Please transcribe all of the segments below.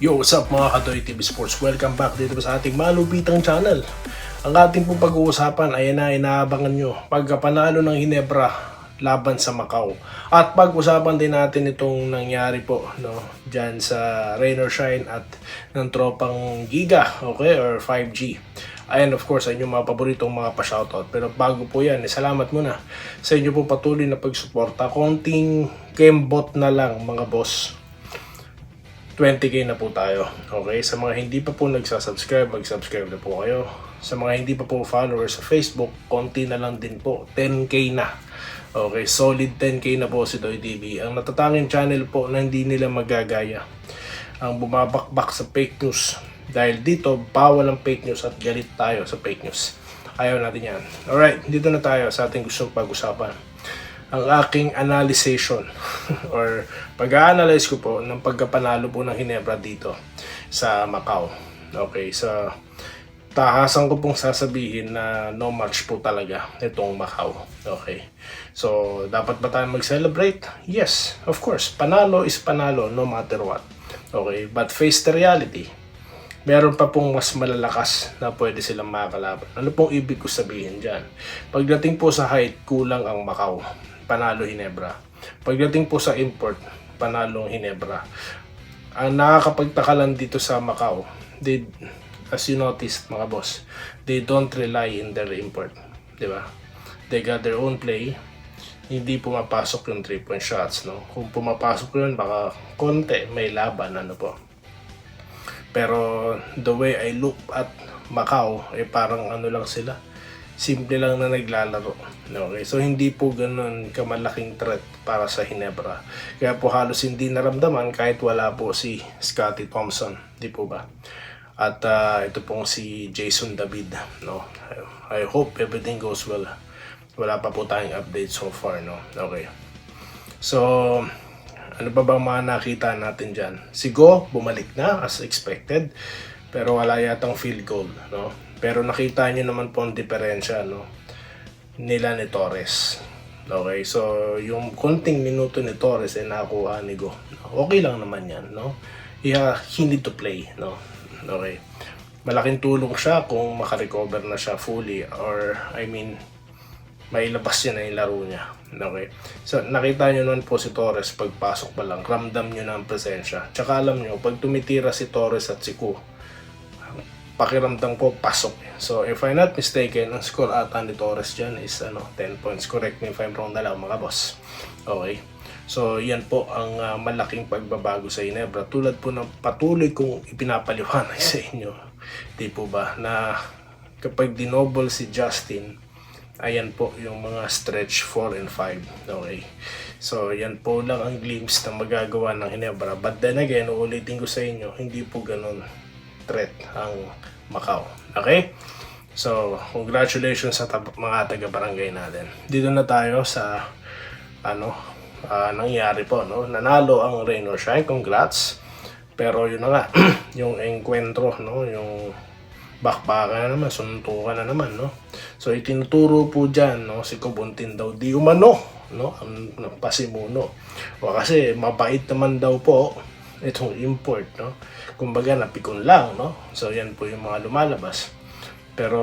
Yo, what's up mga Katoy TV Sports? Welcome back dito sa ating malupitang channel. Ang ating pong pag-uusapan ay inaabangan nyo pagkapanalo ng Ginebra laban sa Macau. At pag-usapan din natin itong nangyari po dyan sa Rain or Shine at ng tropang Giga, okay, or 5G. And of course, ay inyong mga paboritong mga pa-shoutout. Pero bago po yan, salamat muna sa inyo po patuloy na pagsuporta. Konting kembot na lang mga boss. 20k na po tayo. Okay? Sa mga hindi pa po nagsasubscribe, mag-subscribe na po kayo. Sa mga hindi pa po followers sa Facebook, konti na lang din po. 10k na. Okay, solid 10k na po si Toy TV. Ang natatanging channel po na hindi nila magagaya. Ang bumabakbak sa fake news. Dahil dito, bawal ang fake news at galit tayo sa fake news. Ayaw natin yan. Alright, dito na tayo sa ating gustong pag-usapan. Ang aking analyzation or pag-a-analyze ko po ng pagkapanalo po ng Ginebra dito sa Macau. Okay, so tahasan ko pong sasabihin na no match po talaga itong Macau. Okay, so dapat ba tayo mag-celebrate? Yes, of course. Panalo is panalo no matter what. Okay, but face the reality. Meron pa pong mas malalakas na pwede silang makakalaban. Ano pong ibig ko sabihin dyan? Pagdating po sa height, kulang ang Macau. Panalo Ginebra. Pagdating po sa import, panalo Ginebra. Ang nakakapagtaka lang dito sa Macau, as you noticed mga boss, they don't rely in their import. Diba? They got their own play. Hindi pumapasok yung 3-point shots. No? Kung pumapasok yun, baka konti may laban. Ano po. Pero the way I look at Macau, parang ano lang sila. Simple lang na naglalaro. Okay? So hindi po ganun kamalaking threat para sa Ginebra. Kaya po halos hindi naramdaman kahit wala po si Scottie Thompson. Di po ba? At ito pong si Jason David. No? I hope everything goes well. Wala pa po tayong update so far. No? Okay. So, ano ba bang mga nakita natin dyan? Si Go, bumalik na as expected. Pero wala yatang field goal. No? Pero nakita nyo naman po ang diferensya nila ni Torres. Okay, so yung konting minuto ni Torres ay nakuha ni Go. Okay lang naman yan, no? He need to play, no? Okay. Malaking tulong siya kung makarecover na siya fully or I mean mailabas niya na yung laro niya. Okay. So nakita nyo naman po si Torres pagpasok pa lang, ramdam nyo na ang presensya. Tsaka alam nyo, pag tumitira si Torres at si Ku, pakiramdam ko pasok. So if I'm not mistaken, ang score ata ni Torres dyan is 10 points. Correct me if I'm wrong na lang mga boss. Okay. So yan po ang malaking pagbabago sa Ginebra. Tulad po ng patuloy kong ipinapaliwanag sa inyo. Di po ba na kapag dinoble si Justin, ayan po yung mga stretch 4 and 5. Okay. So yan po lang ang glimpse na magagawa ng Ginebra. But then again, uulitin ko sa inyo, hindi po ganun threat ang Macau. Okay? So, congratulations sa mga taga-barangay natin. Dito na tayo sa nangyari po, no? Nanalo ang Rain or Shine. Congrats. Pero yun na nga, yung encuentro, no? Yung bakbakan na naman, suntukan na naman, no? So, itinuturo po dyan, no? Si Kubuntin daw di umano, no? Ang pasimuno. O kasi mabait naman daw po itong import, no? Kumbaga napikon lang, no? So yan po yung mga lumalabas. Pero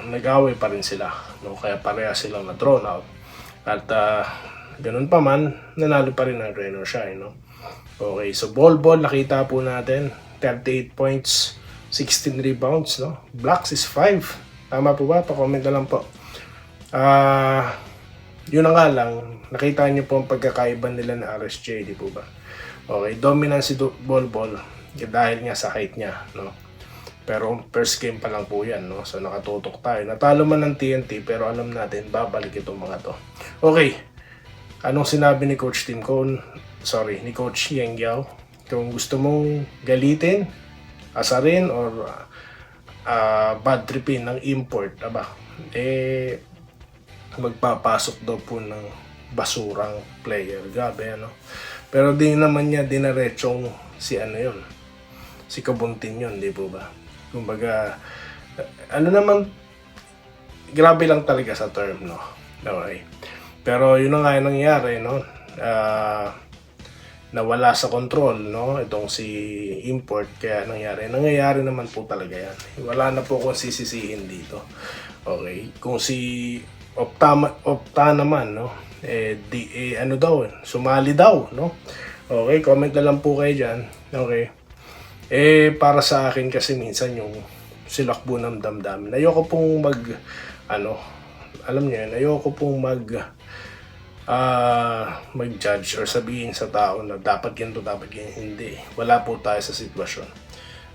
nag-away pa rin sila, no? Kaya pareha silang na-thrown out. At ganun pa man, nanalo pa rin ang Rain or Shine, no? Okay, so ball nakita po natin 38 points, 16 rebounds, no? Blocks is 5. Tama po ba? Pa-comment na lang po. Yun na nga lang, nakita niyo po ang pagkakaiba nila na RSJ, di po ba? Okay, dominant si Ball dahil nga sa height niya, no? Pero first game pa lang po yan, no? So nakatutok tayo. Natalo man ng TNT pero alam natin babalik itong mga to. Okay. Anong sinabi ni Coach Tim Cone? Sorry, ni Coach Yang Yao? Kung gusto mong galitin, asarin or bad tripin ng import, magpapasok daw po ng basurang player. Gabi, ano? Pero di naman niya dinaretsong si si Kabuntin yun, di po ba? Kumbaga, grabe lang talaga sa term, no? Okay. Pero yun na nga yung nangyari, no? nawala sa control, no? Itong si import, kaya nangyayari naman po talaga yan. Wala na po kung sisisihin dito. Okay, kung si Opta naman, no? Ano daw, sumali daw, no? Okay, comment na lang po kayo dyan. Okay. Para sa akin kasi minsan yung silakbo ng damdamin. Ayoko pong alam niyo yun, ayoko pong mag-judge or sabihin sa tao na dapat ganito, dapat ganyan. Hindi. Wala po tayo sa sitwasyon.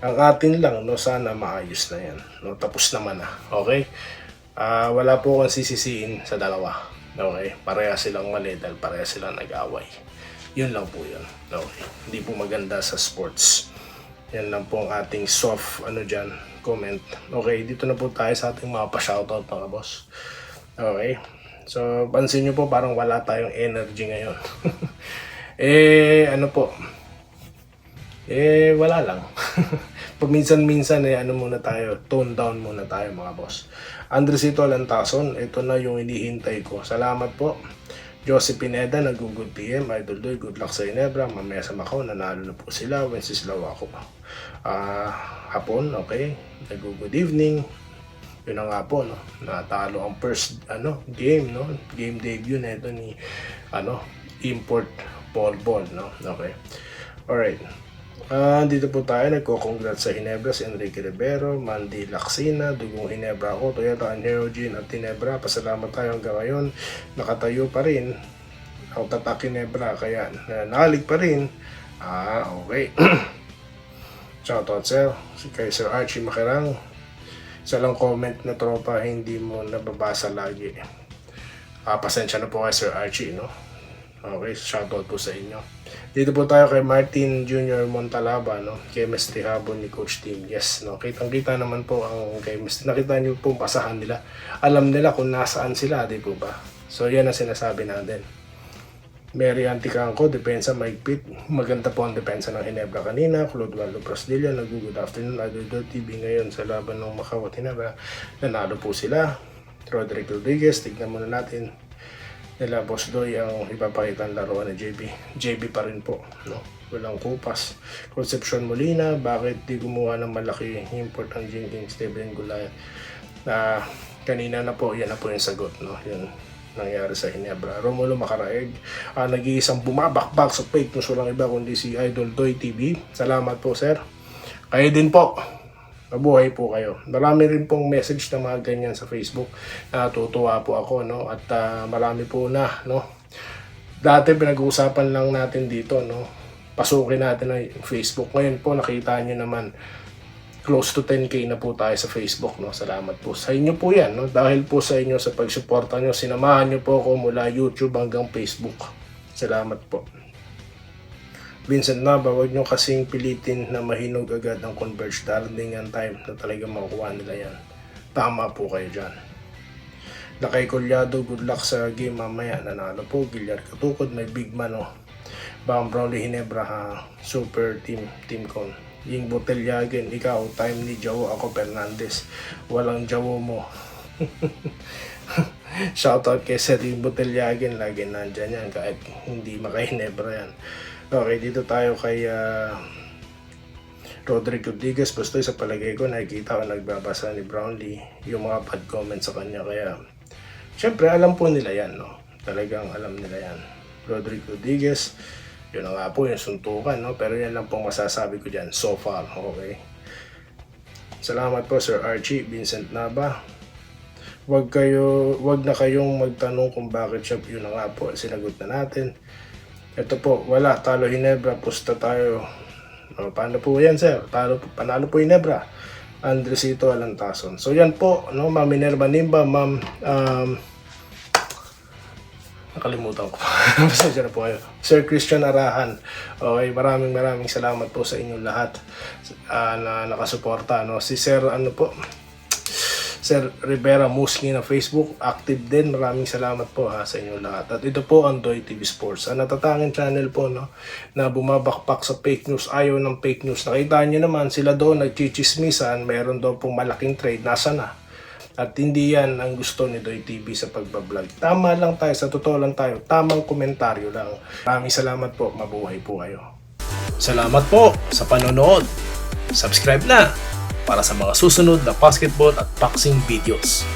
Ang atin lang, no, sana maayos na yan. No, tapos naman na. Okay? Wala po akong sisisiin sa dalawa. Okay? Pareha silang mali dahil pareha silang nag-away. Yun lang po yun. Okay? Hindi po maganda sa sports. Yan lang po ang ating soft, comment. Okay, dito na po tayo sa ating mga pa-shoutout mga boss. Okay? So, pansin nyo po parang wala tayong energy ngayon. Wala lang. Paminsan-minsan, muna tayo, tone down muna tayo mga boss. Andresito Lantason, ito na yung hinihintay ko. Salamat po. Josie Pineda, nag-good PM. Idol Doy, good luck sa Ginebra. Mamaya sa Macau, nanalo na po sila. Wenceslao ako. Hapon, okay. Nag-good evening. Yun na nga po, no? Natalo ang first game, no? Game debut na ito ni import Paul Ball, no? Okay. Alright. Dito po tayo, nagko-congrats sa Ginebra si Enrique Rivero, Mandy Laxina, Dugong Ginebra ako, Toyota Neogene at Ginebra. Pasalamat tayo hanggang ngayon. Nakatayo pa rin ang tatak Ginebra, kaya nakalig pa rin. Okay. Shoutout sir, kay Sir Archie Makirang. Isa lang comment na tropa, hindi mo nababasa lagi. Pasensya na po kay Sir Archie, no? Okay, shoutout po sa inyo. Dito po tayo kay Martin Jr. Montalaba, no? Chemistry habon ni Coach Team. Yes, no? Kitang-kita naman po ang chemistry. Nakita niyo po ang pasahan nila. Alam nila kung nasaan sila, di po ba? So, yan ang sinasabi natin. Mary Anticangco, depensa maigpit. Maganda po ang depensa ng Ginebra kanina. Claude Waldo Prasdilla, good afternoon. Idol TV ngayon sa laban ng Macau at Ginebra. Nanalo po sila. Roderick Rodriguez, tignan muna natin. Nila Boss Doy ang ipapakita ang laruan ng JB. JB pa rin po, no? Walang kupas. Concepcion Molina, bakit di gumawa ng malaki import ang Jenkins, Steven Gulay? Kanina na po, yan na po yung sagot, no? Yun nangyari sa Ginebra. Romulo Macaraeg, nag-iisang bumabakbak sa fake news, walang iba kundi si Idol Doy TV. Salamat po sir. Kayo din po. Mabuhay po kayo. Marami rin pong message na mga ganyan sa Facebook. Natutuwa po ako, no? At marami po na, no? Dati pinag-uusapan lang natin dito, no? Pasukin natin ang Facebook. Ngayon po nakita nyo naman close to 10k na po tayo sa Facebook, no? Salamat po sa inyo po yan, no? Dahil po sa inyo, sa pagsuporta nyo, sinamahan nyo po ako mula YouTube hanggang Facebook. Salamat po. Vincent Nava, huwag nyo kasing pilitin na mahinog agad ang Converge. Darating ang time na talaga makukuha nila yan. Tama po kayo dyan. Lakay Colyado, good luck sa game mamaya. Nanalo po, Gilyar Katukod, may big man, oh. Bang Brownlee Ginebra, super team con. Yung Botelyagen, ikaw, time ni Jawo, ako Fernandez. Walang Jawo mo. Shoutout kay Sir yung Botelyagen, lagi nandyan yan, kahit hindi maka-Ginebra yan. Okay, dito tayo kay Roderick Rodriguez. Basta sa palagay ko, nakikita ko nagbabasa ni Brownlee yung mga bad comments sa kanya. Kaya, syempre, alam po nila yan, no? Talagang alam nila yan. Roderick Rodriguez, yun na nga po yung suntukan, no? Pero yan lang pong masasabi ko dyan so far. Okay. Salamat po Sir Archie. Vincent Nava, wag na kayong magtanong kung bakit siya. Yun na nga po, sinagot na natin. Ito po, wala, talo Ginebra, pusta tayo. Paano po yan sir? Panalo po Ginebra. Andresito Alantason. So yan po, no? Ma'am Minerva Nimba, ma'am nakalimutan ko. Pasensya na po kayo. Sir Christian Arahan. Okay, maraming salamat po sa inyong lahat na nakasuporta, no? Si Sir Sir Rivera Musli na Facebook, active din. Maraming salamat po sa inyong lahat. At ito po ang Doy TV Sports. Ang natatanging channel po, no, na bumabakpak sa fake news, ayaw ng fake news. Nakita niyo naman sila doon nagchichismisan, meron daw pong malaking trade. Nasa na? At hindi yan ang gusto ni Doy TV sa pagbablog. Tama lang tayo, sa totoo lang tayo, tamang komentaryo lang. Maraming salamat po, mabuhay po kayo. Salamat po sa panonood. Subscribe na para sa mga susunod na basketball at boxing videos.